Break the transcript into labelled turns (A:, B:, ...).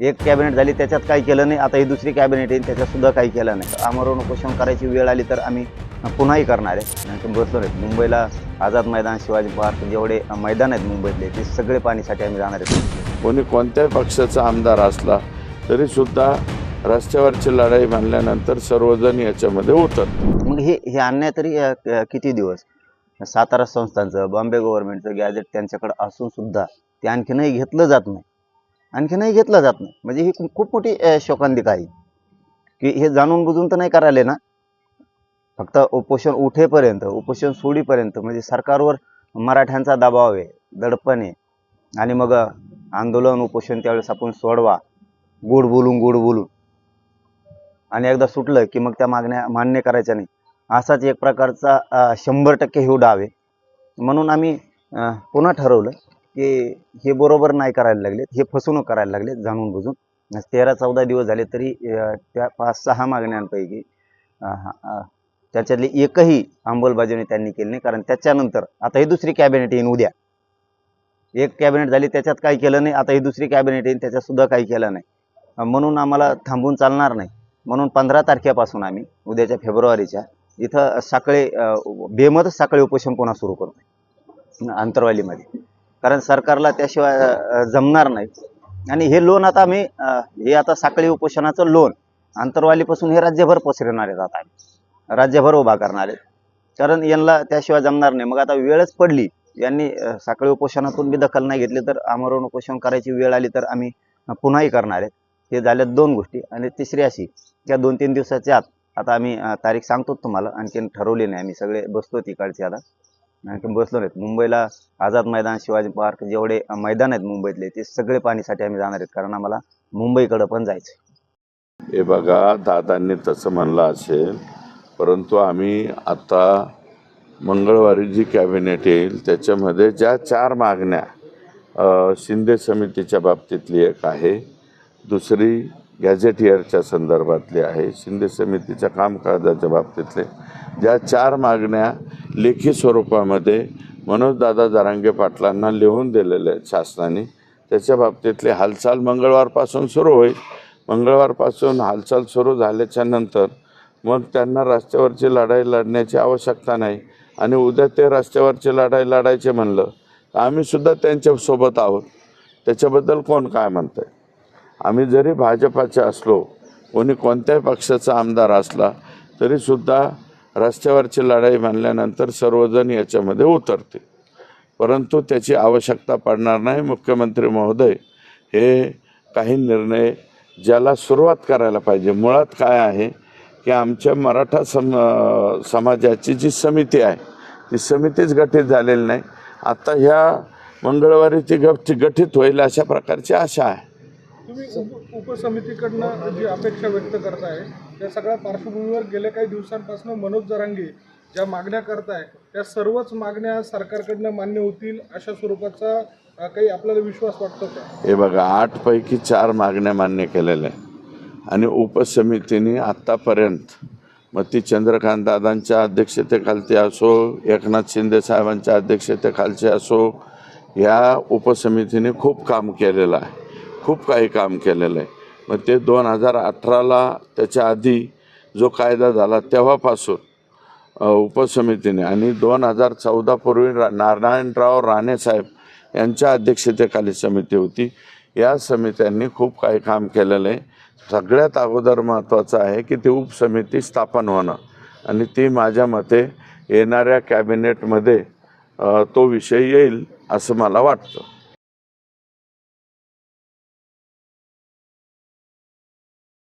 A: एक कॅबिनेट झाली त्याच्यात काही केलं नाही, आता ही दुसरी कॅबिनेट येईल त्याच्यात सुद्धा काही केलं नाही. आमरण उपोषण करायची वेळ आली तर आम्ही पुन्हाही करणार आहे. नाही बसलो नाही. मुंबईला आझाद मैदान, शिवाजी पार्क जेवढे मैदान आहेत मुंबईतले ते सगळे पाणीसाठी आम्ही जाणार आहेत.
B: कोणी कोणत्याही पक्षाचा आमदार असला तरी सुद्धा रस्त्यावरची लढाई म्हणल्यानंतर सर्वजण याच्यामध्ये उतरतात.
A: मग हे अन्याय तरी किती दिवस? सातारा संस्थांचं, बॉम्बे गव्हर्नमेंटचं गॅजेट त्यांच्याकडे असून सुद्धा ते आणखीनही घेतलं जात नाही. म्हणजे ही खूप मोठी शोकांतिका आहे की हे जाणून बुजून तर नाही करायला ना, फक्त उपोषण उठेपर्यंत, उपोषण सोडीपर्यंत म्हणजे सरकारवर मराठ्यांचा दबाव आहे, दडपण आहे. आणि मग आंदोलन उपोषण त्यावेळेस आपण सोडवा, गोड बोलून आणि एकदा सुटलं की मग त्या मागण्या मान्य करायच्या नाही, असाच एक प्रकारचा 100% हे डाव आहे. म्हणून आम्ही पुन्हा ठरवलं की हे बरोबर नाही करायला लागलेत, हे फसवणूक करायला लागलेत जाणून बुजून. 13-14 दिवस झाले तरी त्या 5-6 मागण्यांपैकी त्याच्यातली एकही अंमलबजावणी त्यांनी केली नाही. कारण त्याच्यानंतर आता ही दुसरी कॅबिनेट येईन उद्या. एक कॅबिनेट झाली त्याच्यात काही केलं नाही, आता ही दुसरी कॅबिनेट येईल त्याच्यात सुद्धा काही केलं नाही. म्हणून आम्हाला थांबून चालणार नाही. म्हणून 15 तारखेपासून आम्ही उद्याच्या फेब्रुवारीच्या इथं साखळे बेमतच साखळे उपोषण पुन्हा सुरू करतो आंतरवालीमध्ये. कारण सरकारला त्याशिवाय जमणार नाही. आणि हे लोन आता आम्ही हे आता साखळी उपोषणाचं लोन आंतरवालीपासून हे राज्यभर पसरवणार आहेत. आता आम्ही राज्यभर उभा करणार आहेत, कारण यांना त्याशिवाय जमणार नाही. मग आता वेळच पडली, यांनी साखळी उपोषणातून बी दखल नाही घेतली तर आमरण उपोषण करायची वेळ आली तर आम्ही पुन्हाही करणार आहेत. हे झाल्यात 2 गोष्टी. आणि तिसरी अशी, त्या 2-3 दिवसाच्या आत आता आम्ही तारीख सांगतो तुम्हाला, आणखीन ठरवली नाही. आम्ही सगळे बसतो तिकडचे, आता आणखी बसलो नाहीत. मुंबईला आझाद मैदान, शिवाजी पार्क जेवढे मैदान आहेत मुंबईतले ते सगळे पाणीसाठी आम्ही जाणार आहेत. कारण आम्हाला मुंबईकडं पण जायचं.
B: हे बघा, दादांनी तसं म्हणलं असेल, परंतु आम्ही आता मंगळवारी जी कॅबिनेट येईल त्याच्यामध्ये ज्या 4 मागण्या शिंदे समितीच्या बाबतीतली एक आहे, दुसरी गॅझेटियरच्या संदर्भातली आहे, शिंदे समितीच्या कामकाजाच्या बाबतीतले ज्या 4 मागण्या लेखी स्वरूपामध्ये मनोजदादा जरांगे पाटलांना लिहून दिलेल्या आहेत शासनाने, त्याच्या बाबतीतली हालचाल मंगळवारपासून सुरू होईल. मंगळवारपासून हालचाल सुरू झाल्याच्या नंतर मग त्यांना रस्त्यावरची लढाई लढण्याची आवश्यकता नाही. आणि उद्या ते रस्त्यावरची लढाई लढायचे म्हणलं तर आम्हीसुद्धा त्यांच्यासोबत आहोत. त्याच्याबद्दल कोण काय म्हणतं आहे? आम्ही जरी भाजपाचे असलो, कोणी कोणत्याही पक्षाचा आमदार असला तरीसुद्धा रस्त्यावरची लढाई म्हणल्यानंतर सर्वजण याच्यामध्ये उतरतील. परंतु त्याची आवश्यकता पडणार नाही. मुख्यमंत्री महोदय हे काही निर्णय ज्याला सुरुवात करायला पाहिजे. मुळात काय आहे की आमच्या मराठा समाजाची जी समिती आहे ती समितीच गठीत झालेली नाही. आता ह्या मंगळवारी ती गठीत होईल अशा प्रकारची आशा आहे.
C: तुम्ही उपसमितीकडनं जी अपेक्षा व्यक्त करताय त्या सगळ्या पार्श्वभूमीवर गेल्या काही दिवसांपासून मनोज जरांगे ज्या मागण्या करताय त्या सर्वच मागण्या सरकारकडनं मान्य होतील अशा स्वरूपाचा काही आपल्याला विश्वास वाटतो का?
B: हे बघा, 8 पैकी 4 मागण्या मान्य केलेल्या आहेत. आणि उपसमितीने आत्तापर्यंत मग ती चंद्रकांत दादांच्या अध्यक्षतेखालची असो, एकनाथ शिंदे साहेबांच्या अध्यक्षतेखालची असो, या उपसमितीने खूप काम केलेलं आहे, खूप काही काम केलेलं आहे. मग ते 2018ला त्याच्या आधी जो कायदा झाला तेव्हापासून उपसमितीने, आणि 2014 पूर्वी नारायणराव राणे साहेब यांच्या अध्यक्षतेखाली समिती होती. या समित्यांनी खूप काही काम केलेलं आहे. सगळ्यात अगोदर महत्त्वाचं आहे की ती उपसमिती स्थापन होणं, आणि ती माझ्या मते येणाऱ्या कॅबिनेटमध्ये तो विषय येईल असं मला वाटतं.